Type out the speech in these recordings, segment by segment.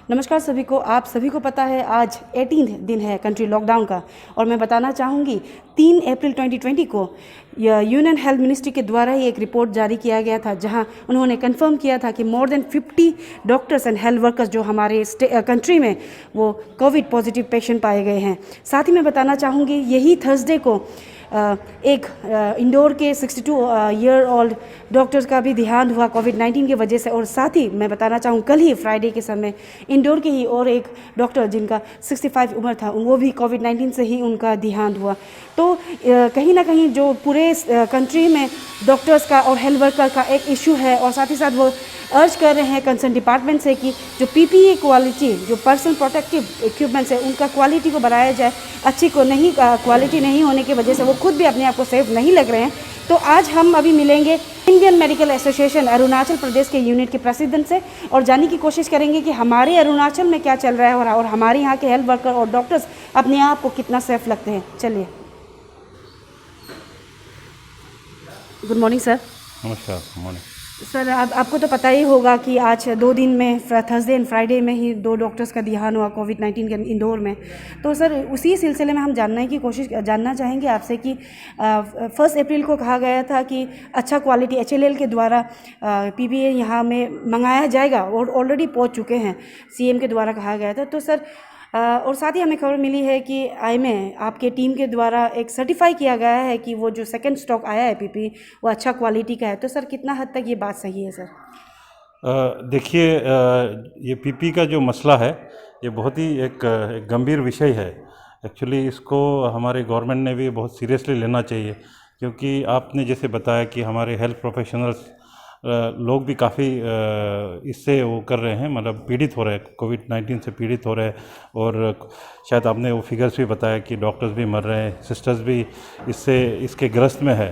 नमस्कार सभी को। आप सभी को पता है आज 18 दिन है कंट्री लॉकडाउन का, और मैं बताना चाहूँगी 3 अप्रैल 2020 को यूनियन हेल्थ मिनिस्ट्री के द्वारा ही एक रिपोर्ट जारी किया गया था, जहां उन्होंने कंफर्म किया था कि more than 50 doctors and health workers जो हमारे कंट्री में वो कोविड पॉजिटिव पेशेंट पाए गए हैं। साथ ही मैं बताना चाहूँगी यही थर्सडे को एक इंदौर के 62 ईयर ओल्ड डॉक्टर्स का भी देहांत हुआ कोविड-19 की वजह से। और साथ ही मैं बताना चाहूँ कल ही फ्राइडे के समय इंदौर के ही और एक डॉक्टर जिनका 65 उम्र था, वो भी कोविड-19 से ही उनका देहांत हुआ। तो कहीं ना कहीं जो पूरे कंट्री में डॉक्टर्स का और हेल्थ वर्कर का एक इशू है, और साथ ही साथ वो अर्ज कर रहे हैं कंसर्न डिपार्टमेंट से कि जो पीपीई क्वालिटी, जो पर्सनल प्रोटेक्टिव इक्विपमेंट्स है, उनका क्वालिटी को बढ़ाया जाए। अच्छी को नहीं क्वालिटी नहीं होने की वजह से वो खुद भी अपने आप को सेफ नहीं लग रहे हैं। तो आज हम अभी मिलेंगे Indian medical association Arunachal Pradesh के यूनिट के प्रेसिडेंट से और जानने की कोशिश करेंगे कि हमारे अरुणाचल में क्या चल रहा है और हमारे यहाँ के हेल्थ वर्कर और डॉक्टर्स अपने आप को कितना सेफ लगते हैं। चलिए। Good morning sir. नमस्कार। मॉर्निंग सर, आपको तो पता ही होगा कि आज 2 दिन में थर्सडे एंड फ्राइडे में ही 2 डॉक्टर्स का देहांत हुआ कोविड-19 के इंदौर में। तो सर उसी सिलसिले में हम जानना चाहेंगे आपसे कि 1 अप्रैल को कहा गया था कि अच्छा क्वालिटी HLL के द्वारा PPE यहाँ में मंगाया जाएगा और ऑलरेडी पहुँच चुके हैं, CM के द्वारा कहा गया था। तो सर और साथ ही हमें खबर मिली है कि में आपके टीम के द्वारा एक सर्टिफाई किया गया है कि वो जो सेकंड स्टॉक आया है PPE वो अच्छा क्वालिटी का है। तो सर कितना हद तक ये बात सही है सर? देखिए, ये PPE का जो मसला है ये बहुत ही एक गंभीर विषय है। एक्चुअली इसको हमारे गवर्नमेंट ने भी बहुत सीरियसली लेना चाहिए, क्योंकि आपने जैसे बताया कि हमारे हेल्थ प्रोफेशनल्स लोग भी काफ़ी इससे वो कर रहे हैं, मतलब पीड़ित हो रहे हैं, कोविड-19 से पीड़ित हो रहे हैं। और शायद आपने वो फिगर्स भी बताया कि डॉक्टर्स भी मर रहे हैं, सिस्टर्स भी इसके ग्रस्त में है।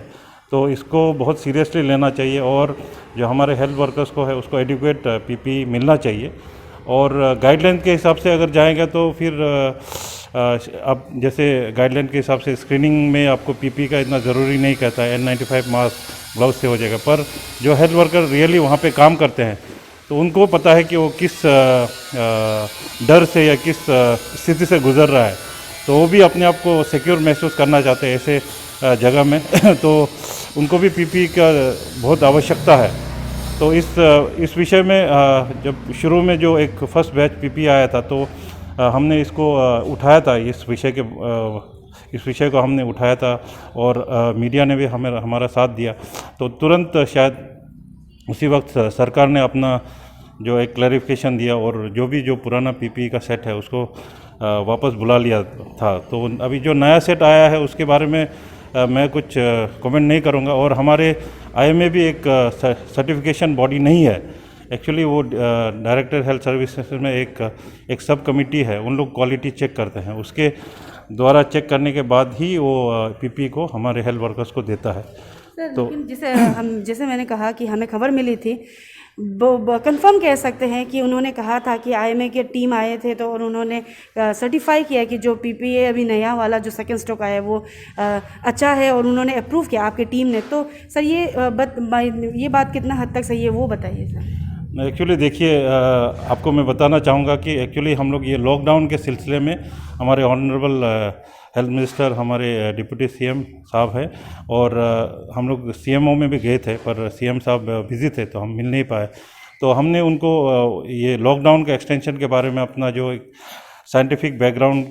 तो इसको बहुत सीरियसली लेना चाहिए और जो हमारे हेल्थ वर्कर्स को है उसको एडिक्वेट PPE मिलना चाहिए। और गाइडलाइन के हिसाब से अगर जाएगा तो फिर अब जैसे गाइडलाइन के हिसाब से स्क्रीनिंग में आपको PPE का इतना ज़रूरी नहीं कहता है, N95 मास्क ग्लव्स से हो जाएगा। पर जो हेल्थ वर्कर रियली वहाँ पे काम करते हैं तो उनको पता है कि वो किस डर से या किस स्थिति से गुजर रहा है, तो वो भी अपने आप को सिक्योर महसूस करना चाहते हैं ऐसे जगह में तो उनको भी PPE का बहुत आवश्यकता है। तो इस विषय में जब शुरू में जो एक फर्स्ट बैच PPE आया था तो हमने इसको उठाया था, इस विषय को हमने उठाया था और मीडिया ने भी हमारा साथ दिया। तो तुरंत शायद उसी वक्त सरकार ने अपना जो एक क्लैरिफिकेशन दिया और जो पुराना PPE का सेट है उसको वापस बुला लिया था। तो अभी जो नया सेट आया है उसके बारे में मैं कुछ कमेंट नहीं करूंगा। और हमारे IMA भी एक सर्टिफिकेशन बॉडी नहीं है। एक्चुअली वो डायरेक्टर हेल्थ सर्विसेज में एक सब कमिटी है, उन लोग क्वालिटी चेक करते हैं, उसके द्वारा चेक करने के बाद ही वो PPE को हमारे हेल्थ वर्कर्स को देता है। सर तो लेकिन जैसे मैंने कहा कि हमें खबर मिली थी, कंफर्म कह सकते हैं कि उन्होंने कहा था कि IMA के टीम आए थे तो और उन्होंने सर्टिफाई किया कि जो PPE अभी नया वाला जो सेकंड स्टॉक आया है वो अच्छा है और उन्होंने अप्रूव किया आपके टीम ने। तो सर ये बात कितना हद तक सही है वो बताइए सर। एक्चुअली देखिए, आपको मैं बताना चाहूँगा कि एक्चुअली हम लोग ये लॉकडाउन के सिलसिले में हमारे ऑनरेबल हेल्थ मिनिस्टर हमारे डिप्टी CM साहब हैं और हम लोग CMO में भी गए थे, पर CM साहब बिज़ी थे तो हम मिल नहीं पाए। तो हमने उनको ये लॉकडाउन के एक्सटेंशन के बारे में अपना जो एक साइंटिफिक बैकग्राउंड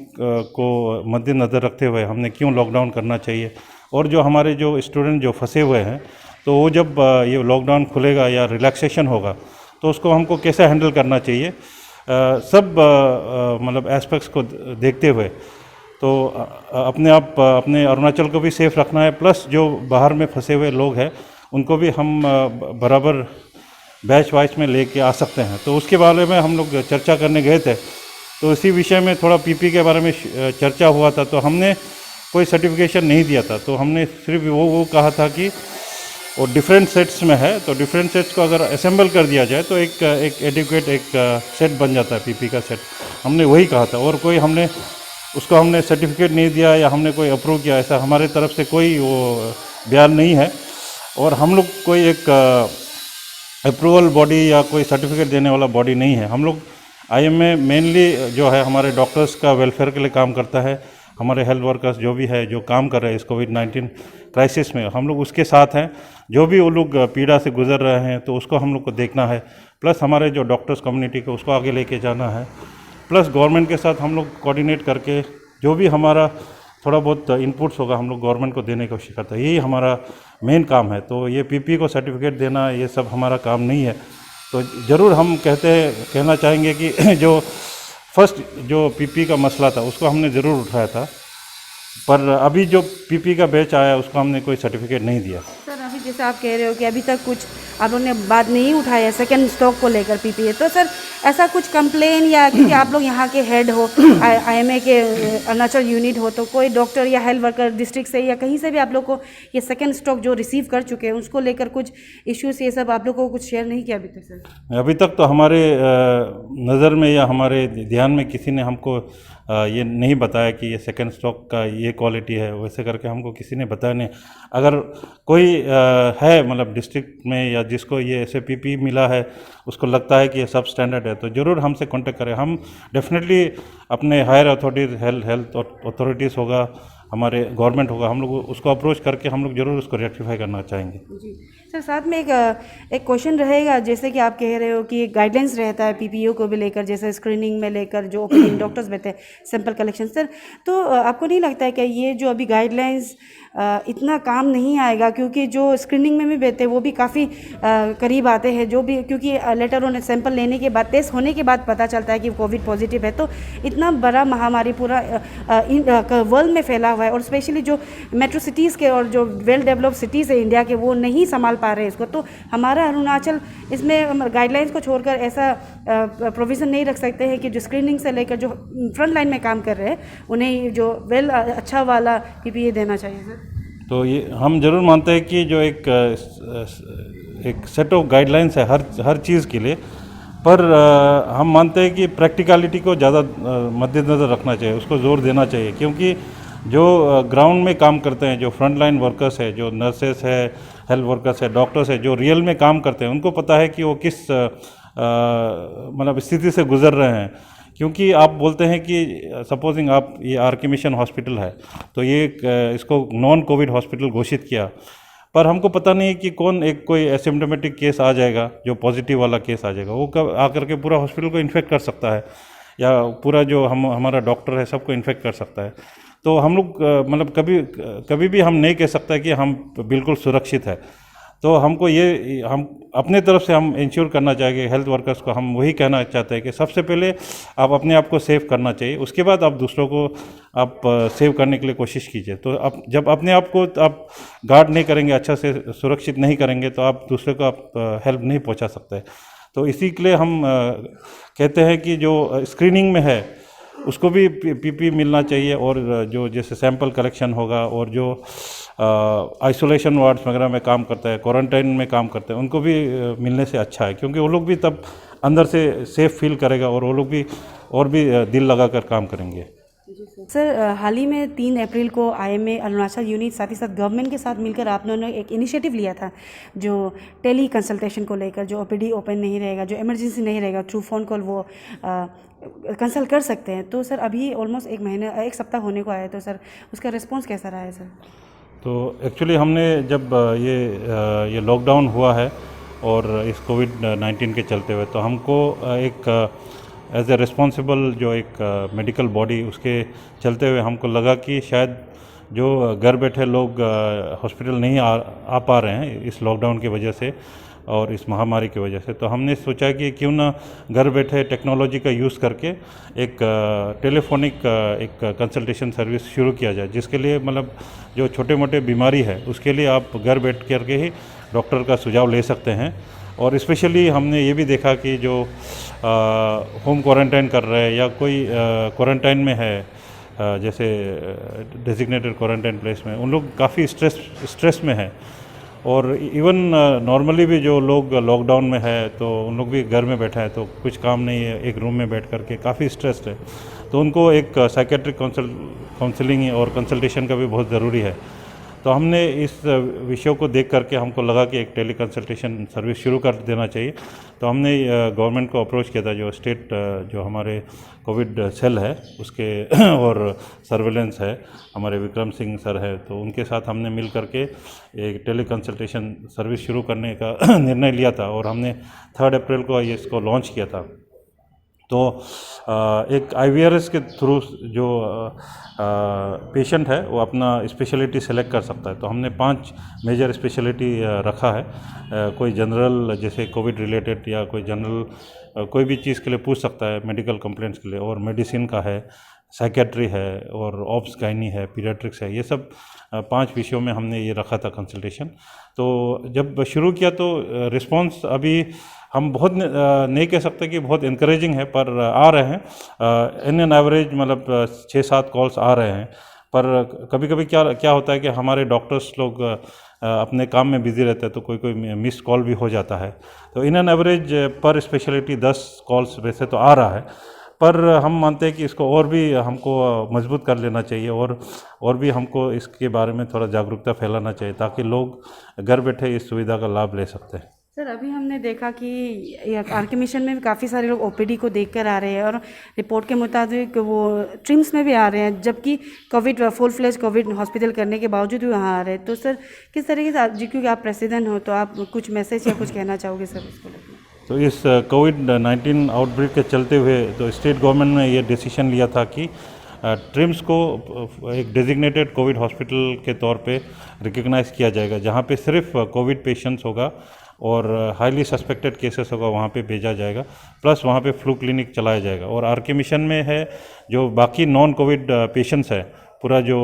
को मद्देनज़र रखते हुए हमने क्यों लॉकडाउन करना चाहिए और जो हमारे जो स्टूडेंट जो फंसे हुए हैं तो वो जब ये लॉकडाउन खुलेगा या रिलैक्सेशन होगा तो उसको हमको कैसे हैंडल करना चाहिए, सब मतलब एस्पेक्ट्स को देखते हुए तो अपने अरुणाचल को भी सेफ रखना है, प्लस जो बाहर में फंसे हुए लोग हैं उनको भी हम बराबर बैच वाइज में लेके आ सकते हैं। तो उसके बारे में हम लोग चर्चा करने गए थे। तो इसी विषय में थोड़ा PPE के बारे में चर्चा हुआ था। तो हमने कोई सर्टिफिकेशन नहीं दिया था, तो हमने सिर्फ वो कहा था कि वो डिफरेंट सेट्स में है, तो डिफरेंट सेट्स को अगर असेंबल कर दिया जाए तो एक एडिक्वेट एक सेट बन जाता है PPE का सेट। हमने वही कहा था और कोई हमने सर्टिफिकेट नहीं दिया या हमने कोई अप्रूव किया, ऐसा हमारे तरफ से कोई वो बयान नहीं है। और हम लोग कोई एक अप्रूवल बॉडी या कोई सर्टिफिकेट देने वाला बॉडी नहीं है। हम लोग IMA मेनली जो है हमारे डॉक्टर्स का वेलफेयर के लिए काम करता है। हमारे हेल्थ वर्कर्स जो भी है जो काम कर रहे हैं इस कोविड-19 क्राइसिस में, हम लोग उसके साथ हैं। जो भी वो लोग पीड़ा से गुजर रहे हैं तो उसको हम लोग को देखना है, प्लस हमारे जो डॉक्टर्स कम्युनिटी को उसको आगे लेके जाना है, प्लस गवर्नमेंट के साथ हम लोग कोऑर्डिनेट करके जो भी हमारा थोड़ा बहुत इनपुट्स होगा हम लोग गवर्नमेंट को देने की कोशिश करते हैं। यही हमारा मेन काम है। तो ये PPE को सर्टिफिकेट देना ये सब हमारा काम नहीं है। तो ज़रूर हम कहना चाहेंगे कि जो फर्स्ट जो PPE का मसला था उसको हमने ज़रूर उठाया था, पर अभी जो PPE का बैच आया उसको हमने कोई सर्टिफिकेट नहीं दिया। सर अभी जैसे आप कह रहे हो कि अभी तक कुछ आप लोगों ने बात नहीं उठाया सेकंड स्टॉक को लेकर PPE, तो सर ऐसा कुछ कंप्लेन या क्योंकि आप लोग यहाँ के हेड हो, IMA के अरुणाचल यूनिट हो, तो कोई डॉक्टर या हेल्थ वर्कर डिस्ट्रिक्ट से या कहीं से भी आप लोग को ये सेकंड स्टॉक जो रिसीव कर चुके हैं उसको लेकर कुछ इश्यूज ये सब आप लोग को कुछ शेयर नहीं किया अभी तक? सर अभी तक तो हमारे नज़र में या हमारे ध्यान में किसी ने हमको ये नहीं बताया कि ये सेकंड स्टॉक का ये क्वालिटी है, वैसे करके हमको किसी ने बताया नहीं। अगर कोई है मतलब डिस्ट्रिक्ट में या जिसको ये ऐसे PPE मिला है, उसको लगता है कि ये सब स्टैंडर्ड है, तो ज़रूर हमसे कांटेक्ट करें। हम डेफिनेटली अपने हायर अथॉरिटीज़ हेल्थ अथॉरिटीज़ होगा, हमारे गवर्नमेंट होगा, हम लोग उसको अप्रोच करके हम लोग ज़रूर उसको रेक्टिफाई करना चाहेंगे। जी सर, साथ में एक क्वेश्चन रहेगा, जैसे कि आप कह रहे हो कि एक गाइडलाइंस रहता है PPE को भी लेकर, जैसे स्क्रीनिंग में लेकर जो ओपीडी डॉक्टर्स बैठे हैं, सैंपल कलेक्शन। सर तो आपको नहीं लगता है कि ये जो अभी गाइडलाइंस इतना काम नहीं आएगा, क्योंकि जो स्क्रीनिंग में भी बैठते हैं वो भी काफ़ी करीब आते हैं, जो भी क्योंकि लेटर ऑन सैंपल लेने के बाद टेस्ट होने के बाद पता चलता है कि कोविड पॉजिटिव है। तो इतना बड़ा महामारी पूरा वर्ल्ड में फैला हुआ है, और स्पेशली जो मेट्रो सिटीज़ के और जो वेल डेवलप्ड सिटीज़ है इंडिया के, वो नहीं संभाल पा रहे हैं इसको। तो हमारा अरुणाचल इसमें गाइडलाइंस को छोड़कर ऐसा प्रोविज़न नहीं रख सकते हैं कि जो स्क्रीनिंग से लेकर जो फ्रंट लाइन में काम कर रहे हैं उन्हें जो अच्छा वाला PPE देना चाहिए? सर तो ये हम ज़रूर मानते हैं कि जो एक सेट ऑफ गाइडलाइंस है हर चीज़ के लिए, पर हम मानते हैं कि प्रैक्टिकलिटी को ज़्यादा मद्देनज़र रखना चाहिए, उसको ज़ोर देना चाहिए, क्योंकि जो ग्राउंड में काम करते हैं, जो फ्रंट लाइन वर्कर्स है, जो नर्सेस है, हेल्थ वर्कर्स है, डॉक्टर्स है, जो रियल में काम करते हैं, उनको पता है कि वो किस मतलब स्थिति से गुजर रहे हैं। क्योंकि आप बोलते हैं कि सपोजिंग आप ये RK मिशन हॉस्पिटल है तो ये इसको नॉन कोविड हॉस्पिटल घोषित किया, पर हमको पता नहीं कि कोई एसिम्प्टोमेटिक केस आ जाएगा, जो पॉजिटिव वाला केस आ जाएगा, वो कब आकर के पूरा हॉस्पिटल को इन्फेक्ट कर सकता है, या पूरा जो हमारा डॉक्टर है सबको इन्फेक्ट कर सकता है। तो हम लोग मतलब कभी भी हम नहीं कह सकते कि हम बिल्कुल सुरक्षित है। तो हमको हम अपने तरफ से हम इंश्योर करना चाहेंगे हेल्थ वर्कर्स को, हम वही कहना चाहते हैं कि सबसे पहले आप अपने आप को सेव करना चाहिए, उसके बाद आप दूसरों को आप सेव करने के लिए कोशिश कीजिए। तो आप जब अपने आप को आप गार्ड नहीं करेंगे, अच्छा से सुरक्षित नहीं करेंगे, तो आप दूसरे को आप हेल्प नहीं पहुंचा सकते। तो इसी के लिए हम कहते हैं कि जो स्क्रीनिंग में है उसको भी PPE मिलना चाहिए, और जो जैसे सैंपल कलेक्शन होगा, और जो आइसोलेशन वार्ड्स वगैरह में काम करता है, क्वारंटाइन में काम करते हैं, उनको भी मिलने से अच्छा है, क्योंकि वो लोग भी तब अंदर से सेफ फील करेगा और वो लोग भी और भी दिल लगाकर काम करेंगे। सर हाल ही में 3 अप्रैल को IMA अरुणाचल यूनिट साथ ही साथ गवर्नमेंट के साथ मिलकर आप लोगों ने एक इनिशिएटिव लिया था, जो टेली कंसल्टेशन को लेकर, जो OPD ओपन नहीं रहेगा, जो इमरजेंसी नहीं रहेगा, थ्रू फ़ोन कॉल वो कंसल्ट कर सकते हैं। तो सर अभी ऑलमोस्ट एक सप्ताह होने को आया है, तो सर उसका रिस्पॉन्स कैसा रहा है? सर तो एक्चुअली हमने जब ये लॉकडाउन हुआ है और इस कोविड-19 के चलते हुए, तो हमको एक एज ए रिस्पॉन्सिबल जो एक मेडिकल बॉडी, उसके चलते हुए हमको लगा कि शायद जो घर बैठे लोग हॉस्पिटल नहीं आ पा रहे हैं इस लॉकडाउन की वजह से और इस महामारी की वजह से, तो हमने सोचा कि क्यों ना घर बैठे टेक्नोलॉजी का यूज़ करके एक टेलीफोनिक एक कंसल्टेशन सर्विस शुरू किया जाए, जिसके लिए मतलब जो छोटे मोटे बीमारी है उसके लिए आप घर बैठ करके ही डॉक्टर का सुझाव ले सकते हैं। और स्पेशली हमने ये भी देखा कि जो होम क्वारंटाइन कर रहे हैं या कोई क्वारंटाइन में है, जैसे डेजिग्नेटेड क्वारंटाइन प्लेस में, उन लोग काफ़ी स्ट्रेस में है, और इवन नॉर्मली भी जो लोग लॉकडाउन में है तो उन लोग भी घर में बैठा है, तो कुछ काम नहीं है, एक रूम में बैठ करके काफ़ी स्ट्रेस्ड है, तो उनको एक साइकेट्रिक काउंसलिंग और कंसल्टेशन का भी बहुत ज़रूरी है। तो हमने इस विषय को देख करके हमको लगा कि एक टेली कंसल्टेशन सर्विस शुरू कर देना चाहिए। तो हमने गवर्नमेंट को अप्रोच किया था, जो स्टेट जो हमारे कोविड सेल है उसके और सर्वेलेंस है हमारे विक्रम सिंह सर है, तो उनके साथ हमने मिल करके एक टेली कंसल्टेशन सर्विस शुरू करने का निर्णय लिया था और हमने 3 अप्रैल को ये इसको लॉन्च किया था। तो एक IVRS के थ्रू जो पेशेंट है वो अपना स्पेशलिटी सेलेक्ट कर सकता है। तो हमने 5 मेजर स्पेशलिटी रखा है। कोई जनरल जैसे कोविड रिलेटेड या कोई जनरल कोई भी चीज़ के लिए पूछ सकता है मेडिकल कंप्लेंट्स के लिए, और मेडिसिन का है, साइकेट्री है और ऑप्स गायनी है, पीडियाट्रिक्स है, ये सब 5 विषयों में हमने ये रखा था कंसल्टेशन। तो जब शुरू किया तो रिस्पांस अभी हम बहुत नहीं कह सकते कि बहुत इनकरेजिंग है, पर आ रहे हैं इन एन एवरेज, मतलब 6-7 कॉल्स आ रहे हैं। पर कभी कभी क्या होता है कि हमारे डॉक्टर्स लोग अपने काम में बिज़ी रहते हैं, तो कोई मिस्ड कॉल भी हो जाता है। तो इन एन एवरेज पर स्पेशलिटी 10 कॉल्स वैसे तो आ रहा है, पर हम मानते हैं कि इसको और भी हमको मजबूत कर लेना चाहिए और भी हमको इसके बारे में थोड़ा जागरूकता फैलाना चाहिए, ताकि लोग घर बैठे इस सुविधा का लाभ ले सकते हैं। सर, अभी हमने देखा कि RK मिशन में भी काफ़ी सारे लोग OPD को देखकर आ रहे हैं और रिपोर्ट के मुताबिक वो ट्रिम्स में भी आ रहे हैं, जबकि covid full fledge covid hospital करने के बावजूद भी वहाँ आ रहे हैं। तो सर, किस तरीके से जी, क्योंकि आप प्रेसिडेंट हो, तो आप कुछ मैसेज या कुछ कहना चाहोगे सर उसको लेकर? तो इस कोविड-19 आउटब्रेक के चलते हुए तो स्टेट गवर्नमेंट ने ये डिसीजन लिया था कि ट्रिम्स को एक डेजिग्नेटेड कोविड हॉस्पिटल के तौर पे रिकग्नाइज़ किया जाएगा, जहाँ पे सिर्फ कोविड पेशेंट्स होगा और हाईली सस्पेक्टेड केसेस होगा वहाँ पे भेजा जाएगा, प्लस वहाँ पे फ्लू क्लिनिक चलाया जाएगा। और RK मिशन में है जो बाकी नॉन कोविड पेशेंट्स है, पूरा जो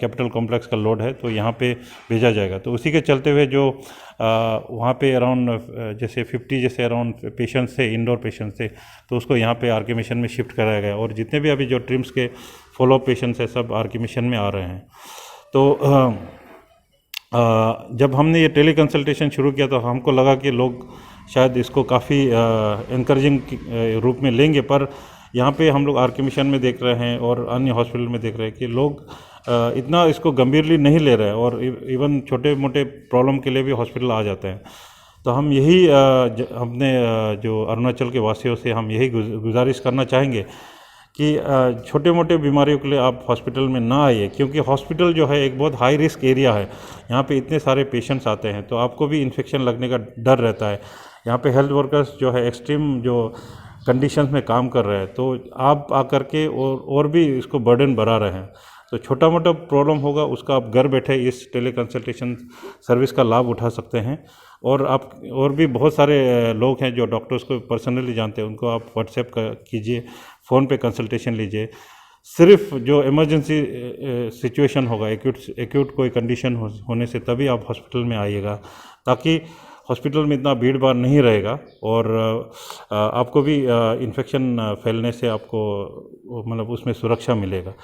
कैपिटल कॉम्प्लेक्स का लोड है, तो यहाँ पे भेजा जाएगा। तो उसी के चलते हुए जो वहाँ पे अराउंड जैसे 50 जैसे अराउंड पेशेंट्स थे, इंडोर पेशेंट्स थे, तो उसको यहाँ पे RK मिशन में शिफ्ट कराया गया। और जितने भी अभी जो ट्रिम्स के फॉलोअप पेशेंट्स हैं सब RK मिशन में आ रहे हैं। तो जब हमने ये टेली कंसल्टेशन शुरू किया तो हमको लगा कि लोग शायद इसको काफ़ी इनकरेजिंग रूप में लेंगे, पर यहाँ पे हम लोग RK मिशन में देख रहे हैं और अन्य हॉस्पिटल में देख रहे हैं कि लोग इतना इसको गंभीरली नहीं ले रहे हैं, और इवन छोटे मोटे प्रॉब्लम के लिए भी हॉस्पिटल आ जाते हैं। तो हम यही अपने जो अरुणाचल के वासियों से हम यही गुजारिश करना चाहेंगे कि छोटे मोटे बीमारियों के लिए आप हॉस्पिटल में ना आइए, क्योंकि हॉस्पिटल जो है एक बहुत हाई रिस्क एरिया है। यहाँ पे इतने सारे पेशेंट्स आते हैं, तो आपको भी इन्फेक्शन लगने का डर रहता है। यहाँ पे हेल्थ वर्कर्स जो है एक्सट्रीम जो कंडीशंस में काम कर रहे हैं, तो आप आकर के और भी इसको बर्डन बढ़ा रहे हैं। तो छोटा मोटा प्रॉब्लम होगा उसका आप घर बैठे इस टेली कंसल्टेशन सर्विस का लाभ उठा सकते हैं। और आप और भी बहुत सारे लोग हैं जो डॉक्टर्स को पर्सनली जानते हैं, उनको आप व्हाट्सएप कीजिए, फ़ोन पे कंसल्टेशन लीजिए। सिर्फ जो इमरजेंसी सिचुएशन होगा, एक्यूट कोई कंडीशन होने से तभी आप हॉस्पिटल में आइएगा, ताकि हॉस्पिटल में इतना भीड़ भाड़ नहीं रहेगा और आपको भी इन्फेक्शन फैलने से आपको मतलब उसमें सुरक्षा मिलेगा।